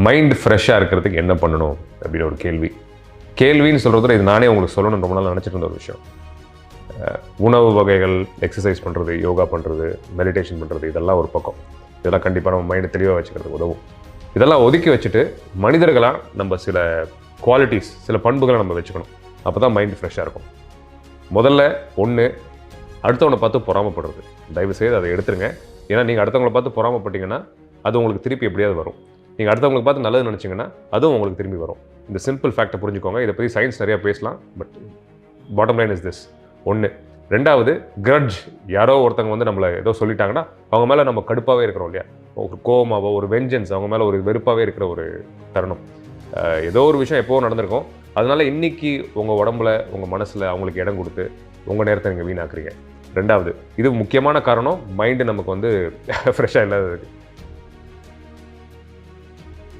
Mind ஃப்ரெஷ்ஷாக இருக்கிறதுக்கு என்ன பண்ணணும் அப்படின்னு ஒரு கேள்வின்னு சொல்கிறதுல இது நானே உங்களுக்கு சொல்லணும்னு ரொம்ப நாள் நினச்சிட்டு இருந்த ஒரு விஷயம். உணவு வகைகள், எக்ஸசைஸ் பண்ணுறது, யோகா பண்ணுறது, மெடிடேஷன் பண்ணுறது, இதெல்லாம் ஒரு பக்கம். இதெல்லாம் கண்டிப்பாக நம்ம மைண்டை தெளிவாக வச்சுக்கிறதுக்கு உதவும். இதெல்லாம் ஒதுக்கி வச்சுட்டு மனிதர்களாக நம்ம சில குவாலிட்டிஸ், சில பண்புகளை நம்ம வச்சுக்கணும். அப்போ தான் மைண்ட் ஃப்ரெஷ்ஷாக இருக்கும். முதல்ல அடுத்தவனை பார்த்து பொறாமப்படுறது. தயவுசெய்து அதை எடுத்துருங்க. ஏன்னா நீங்கள் அடுத்தவங்களை பார்த்து பொறாமப்பட்டீங்கன்னா அது உங்களுக்கு திருப்பி எப்படியாவது வரும். நீங்கள் அடுத்தவங்களுக்கு பார்த்து நல்லது நினச்சிங்கன்னா அதுவும் உங்களுக்கு திரும்பி வரும். இந்த சிம்பிள் ஃபேக்டை புரிஞ்சுக்கோங்க. இதை பற்றி சயின்ஸ் நிறையா பேசலாம், but bottom line is this. 1. 2வது, கிரட்ஜ். யாரோ ஒருத்தவங்க நம்மளை ஏதோ சொல்லிட்டாங்கன்னா அவங்க மேலே நம்ம கடுப்பாகவே இருக்கிறோம் இல்லையா? ஒரு கோவமாவோ, ஒரு வெஞ்சன்ஸ், அவங்க மேலே ஒரு வெறுப்பாகவே இருக்கிற ஒரு தருணம். ஏதோ ஒரு விஷயம் எப்போவும் நடந்திருக்கும். அதனால இன்னைக்கு உங்கள் உடம்புல, உங்கள் மனசில் அவங்களுக்கு இடம் கொடுத்து உங்கள் நேரத்தை நீங்கள் வீணாக்குறீங்க. 2வது, இது முக்கியமான காரணம் மைண்டு நமக்கு ஃப்ரெஷ்ஷாக இல்லாததுக்கு.